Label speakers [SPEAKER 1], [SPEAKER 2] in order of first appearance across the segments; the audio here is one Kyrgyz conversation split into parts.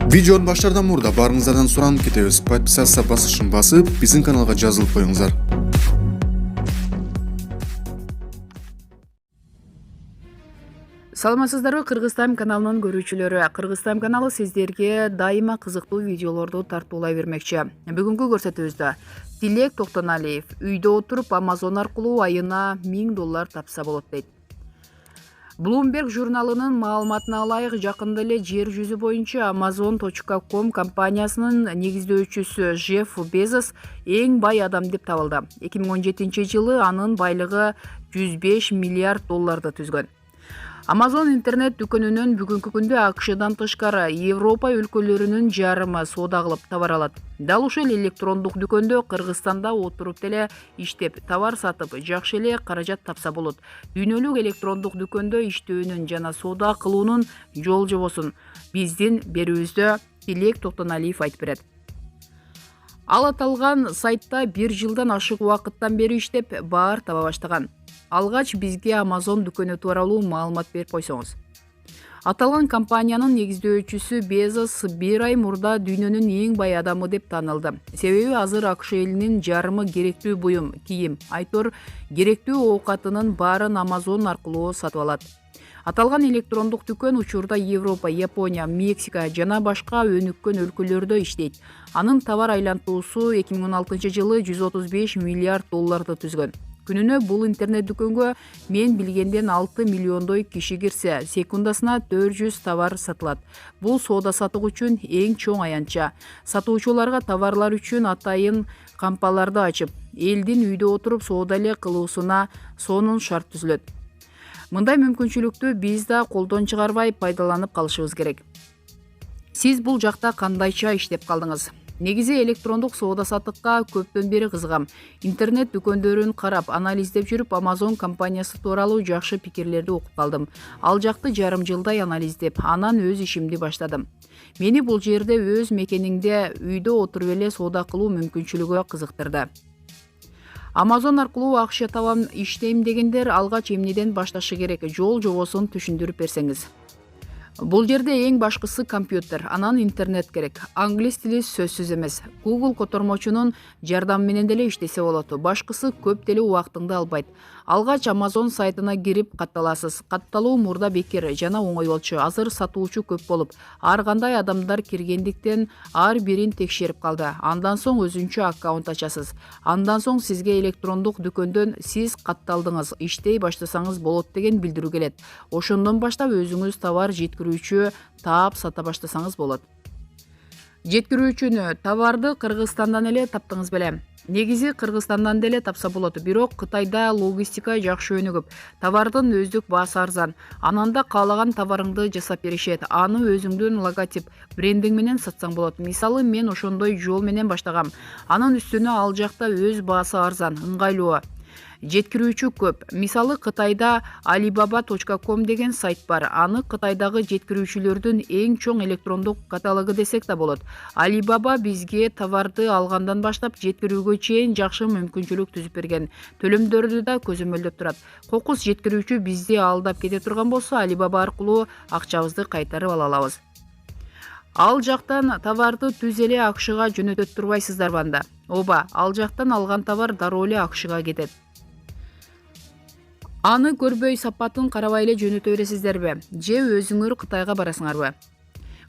[SPEAKER 1] Видеоны баштардан мурда барыңыздардан суранып кетебиз. Подписаться басышын басып, биздин каналга жазылып коюңуздар.
[SPEAKER 2] Саламатсыздарбы, Кыргызстан каналынын көрүүчүлөрү. Кыргызстан каналы сиздерге дайыма кызыктуу видеолорду тартуулай бермекчи. Бүгүнкү көрсөтүүбүздө Тилек Токтоналиев үйдө отуруп Amazon аркылуу айына $1000 тапса болот дейт. Bloomberg журналынын маалыматына ылайык, жакында эле жер жүзү боюнча Amazon.com компаниясынын негиздөөчүсү Джефф Безос эң бай адам деп табылды. 2017-жылы анын байлыгы $105 миллиард түзгөн. Amazon интернет дүкөнүнөн бүгүнкү күндө АКШдан тышкары Европа өлкөлөрүнүн жарымы соода кылып товар алат. Дал ушул электрондук дүкөндө Кыргызстанда отуруп деле иштеп, товар сатып, жакшы эле каражат тапса болот. Дүйнөлүк электрондук дүкөндө иштөөнүн жана соода кылуунун жол жобосун биздин берүүбүздө Тилек Токтоналиев айтып берет. Ал аталган сайтта 1 жылдан ашык убакыттан бери иштеп, баар таба баштаган. Алгач бизге Amazon дүкөнү тууралуу маалымат берип койсоңуз. Аталган компаниянын негиздөөчүсү Безос 1 ай мурда дүйнөнүн эң бай адамы деп таанылды. Себеби азыр АКШ элинин жарымы керектүү буюм, кийим, айтор керектүү оокатынын баарын Amazon аркылуу сатып алат. Аталган электрондук дүкөн учурда Европа, Япония, Мексика жана башка өнүккөн өлкөлөрдө иштейт. Анын товар айлантуусу 2016-жылы $135 миллиард түзгөн. Күнүнө бул интернет дүкөнгө мен билгенден 6 миллиондой киши кирсе, секундасына 400 товар сатылат. Бул соода сатык үчүн эң чоң аянтча. Сатуучуларга товарлар үчүн атайын кампаларды ачып, элдин үйдө отуруп соода эле кылуусуна сонун шарт түзүлөт. Мындай мүмкүнчүлүктү биз да колдон чыгарбай пайдаланып калышыбыз керек. Сиз бул жакта кандайча иштеп калдыңыз? Негизи электрондук соода сатыкка көптөн бери кызыгам. Интернет дүкөндөрүн карап, анализдеп жүрүп, Amazon компаниясы тууралуу жакшы пикирлерди окуп калдым. Ал жакты жарым жылдай анализдеп, анан өз ишимди баштадым. Мени бул жерде өз мекениңде үйдө отуруп эле соода кылуу мүмкүнчүлүгү кызыктырды. Amazon аркылуу акча табам, иштейм дегендер алгач эмнеден башташы керек? Жол жобосун түшүндүрүп берсеңиз. Бул жерде эң башкысы компьютер, анан интернет керек. Англис тили сөзсүз эмес. Google котормочунун жардамы менен деле иштесе болот. Башкысы көп деле убактыңды албайт. Алгач Amazon сайтына кирип катталасыз. Катталуу мурда бекер жана оңой болчу. Азыр сатуучу көп болуп, ар кандай адамдар киргендиктен ар бирин текшерип калды. Андан соң өзүнчө аккаунт ачасыз. Андан соң сизге электрондук дүкөндөн сиз катталдыңыз, иштей баштасаңыз болот деген билдирүү келет. Ошондон баштап өзүңүз товар жеткирүүчү таап сата баштасаңыз болот. Жеткирүүчүнү, товарды Кыргызстандан эле таптыңыз беле? Негизи Кыргызстандан деле тапса болот, бирок Кытайда логистика жакшы өнүгүп, товардын өздүк баасы арзан. Ананда каалаган товарыңды жасап беришет. Аны өзүңдүн логотип, брендиң менен сатсаң болот. Мисалы, мен ошондой жол менен баштагам. Анын үстүнө ал жакта өз баасы арзан, ыңгайлуу. Жеткирүүчү көп. Мисалы, Кытайда Alibaba.com деген сайт бар. Аны Кытайдагы жеткирүүчүлөрдүн эң чоң электрондук каталогу десек да болот. Alibaba бизге товарды алгандан баштап жеткирүүгө чейин жакшы мүмкүнчүлүк түзүп берген. Төлөмдөрдү да көзөмөлдөп турат. Кокус жеткирүүчү бизди алдап кете турган болсо, Alibaba аркылуу акчабызды кайтарып ала алабыз. Ал жактан товарды түз эле АКШга жөнөтөт турбайсыздарбы анда? Ооба, ал жактан алган товар дароо эле АКШга кетет. Аны көрбөй сапатын карабай эле жөнөтө бересиздерби? Же өзүңөр Кытайга барасыңарбы?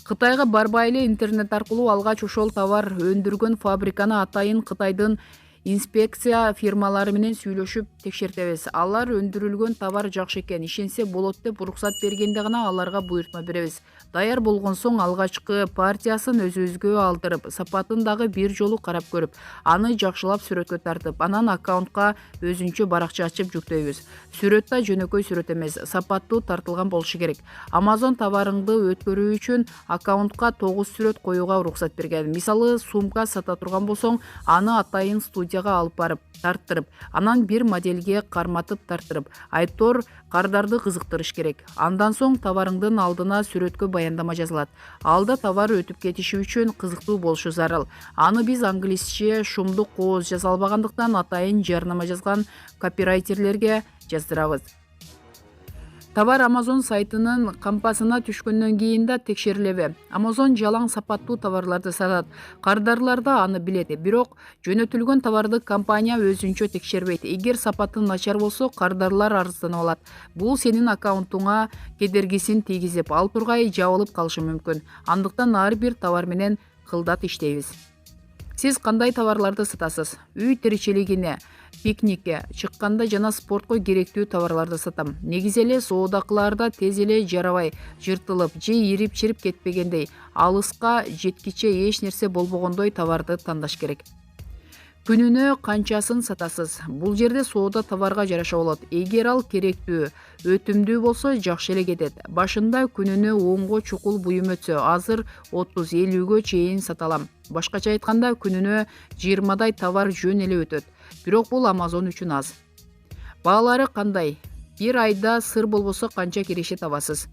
[SPEAKER 2] Кытайга барбай эле интернет аркылуу алгач ошол товар өндүргөн фабриканы атайын Кытайдын инспекция фирмалары менен сүйлөшүп текшертебиз. Алар өндүрүлгөн товар жакшы экен, ишенсе болот деп уруксат бергенде гана аларга буйртма беребиз. Даяр болгон соң алгачкы партиясын өзүбүзгө алдырып, сапатын дагы бир жолу карап көрүп, аны жакшылап сүрөткө тартып, анан аккаунтка өзүнчө баракча ачып жүктөйбүз. Сүрөт да жөнөкөй сүрөт эмес, сапаттуу тартылган болушу керек. Amazon товарыңды өткөрүү үчүн аккаунтка 9 сүрөт коюуга уруксат берген. Мисалы, сумка сата турган болсоң, аны атайын студияга алып барып, тарттырып, анан бир модельге карматып тарттырып, айтор кардарды кызыктырыш керек. Андан соң товарыңдын алдына сүрөткө баяндама жазылат. Алда товар өтүп кетиши үчүн кызыктуу болушу зарыл. Аны биз англисче шумдук кооз жаза албагандыктан атайын жарнама жазган копирайтерлерге жаздырабыз. Товар Amazon сайтынын кампасына түшкөндөн кийин да текшерилеби? Amazon жалаң сапаттуу товарларды сатат. Кардарлар да аны билет. Бирок жөнөтүлгөн товарды компания өзүнчө текшербейт. Эгер сапаты начар болсо, кардарлар арызданып алат. Бул сенин аккаунтуңа кедергисин тийгизип, ал тургай жабылып калышы мүмкүн. Андыктан ар бир товар менен кылдат иштейбиз. Сиз кандай товарларды сатасыз? Үй тиричилигине, пикникке чыкканда жана спортко керектүү товарларды сатам. Негизи эле соодакыларда тез эле жарабай, жыртылып же ирип-чирип кетпегендей, алыска жеткиче эч нерсе болбогондой товарды тандаш керек. Күнүнө канчасын сатасыз? Бул жерде соода товарга жараша болот. Эгер ал керектүү, өтүмдүү болсо жакшы эле кетет. Башында күнүнө 10го чукул буюм өтсө, азыр 30-50гө чейин саталам. Башкача айтканда, күнүнө 20дай товар жөн эле өтөт. Бирок бул Amazon үчүн аз. Баалары кандай? Бир айда сыр болбосо канча киреше табасыз?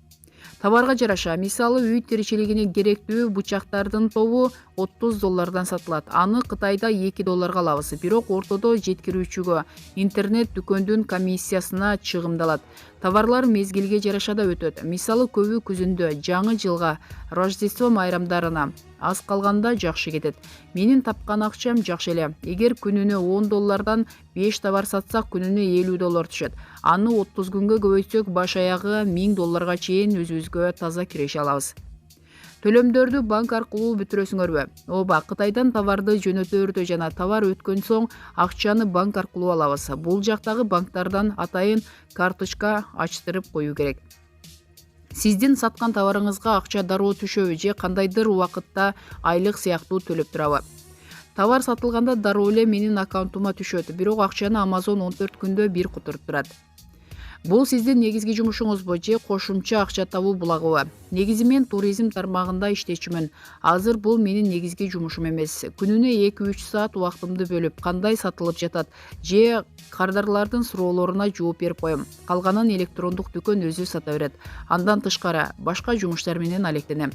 [SPEAKER 2] Товарга жараша, мисалы үй тиричилигине керектүү бычактардын тобу $30 сатылат. Аны Кытайда $2 алабыз. Бирок ортодо жеткирүүчүгө интернет дүкөндүн комиссиясына чыгымдалат. Товарлар мезгилге жараша да өтөт. Мисалы көбү күзүндө, жаңы жылга, Рождество майрамдарына аз калганда жакшы кетет. Менин тапкан акчам жакшы эле. Эгер күнүнө $10 5 товар сатсак, күнүнө $50 түшөт. Аны 30 күнгө көбөйтсөк, баш аягы $1000 чейин өзүбүзгө таза киреше алабыз. Төлөмдөрдү банк аркылуу бүтүрөсүңөрбү? Ооба, Кытайдан товарды жөнөтөөрдө жана товар өткөн соң акчаны банк аркылуу алабыз. Бул жактагы банктардан атайын карточка ачтырып коюу керек. Сиздин саткан товарыңызга акча дароо түшөбү же кандайдыр убакытта айлык сыяктуу төлөп турабы? Товар сатылганда дароо эле менин аккаунтума түшөт, бирок акчаны Amazon 14 күндө бир кутуруп турат. Бул сиздин негизги жумушуңузбу же кошумча акча табуу булагыбы? Негизи мен туризм тармагында иштечүмүн. Азыр бул менин негизги жумушум эмес. Күнүнө 2-3 саат убактымды бөлүп, кандай сатылып жатат же кардарлардын суроолоруна жооп берип коем. Калганын электрондук дүкөн өзү сата берет. Андан тышкары башка жумуштар менен алектенем.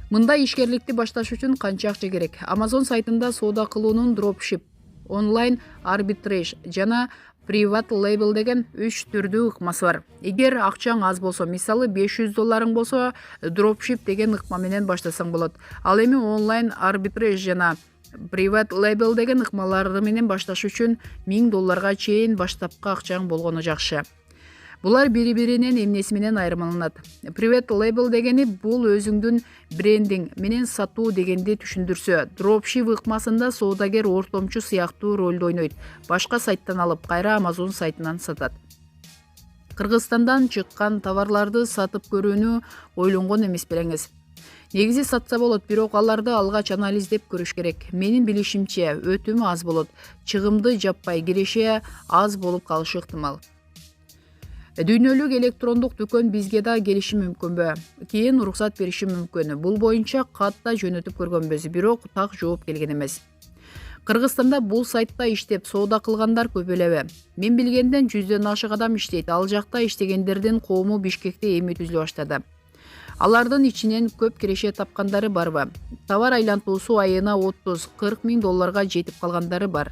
[SPEAKER 2] Мындай ишкерликти башташ үчүн канча акча керек? Amazon сайтында соода кылуунун dropship, онлайн арбитраж жана Private Label деген 3 түрдүү ыкмасы бар. Эгер акчаң аз болсо, мисалы $500 болсо, dropship деген ыкма менен баштасаң болот. Ал эми онлайн арбитраж жана Private Label деген ыкмаларды менен башташ үчүн $1000 чейин баштапкы акчаң болгону жакшы. Булар бири-биринен эмнеси менен айырмаланат? Private Label дегени бул өзүңдүн брендиң менен сатуу дегенди түшүндүрсө, dropship ыкмасында соодагер ортомчу сыяктуу ролду ойнойт. Башка сайттан алып, кайра Amazon сайтынан сатат. Кыргызстандан чыккан товарларды сатып көрүүнү ойлонгон эмес белеңиз. Негизи сатса болот, бирок аларды алгач анализдеп көрүш керек. Менин билишимче, өтүмү аз болот. Чыгымды жаппай, киреше аз болуп калышы ыктымал. Дүйнөлүк электрондук дүкөн бизге да келиши мүмкүнбү? Кийин уруксат бериши мүмкүн. Бул боюнча катта жөнөтүп көргөнбүз, бирок так жооп келген эмес. Кыргызстанда бул сайтта иштеп соода кылгандар көп элеби? Мен билгенден 100дөн ашык адам иштейт. Ал жакта иштегендердин коому Бишкекте эми түзүлө баштады. Алардын ичинен көп киреше тапкандары барбы? Товар айлантуусу айына $30-40 миң жетип калгандары бар.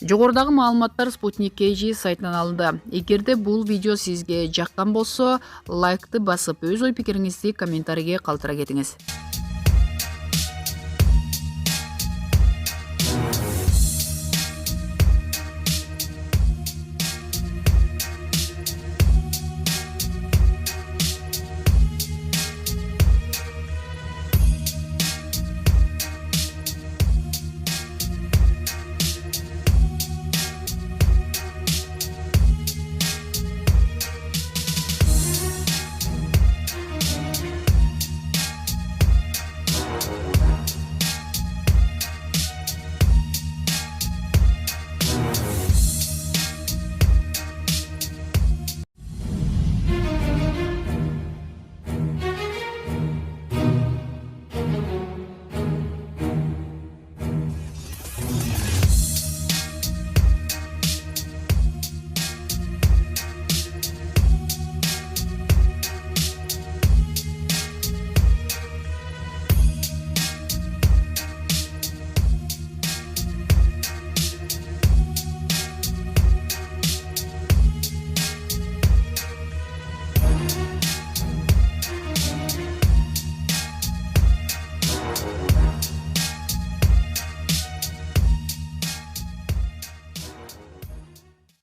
[SPEAKER 2] Жогорудагы маалыматтар Sputnik KG сайтынан алынды. Эгерде бул видео сизге жаккан болсо, лайкты басып, өз ой пикириңизди комментарийге калтыра кетиңиз.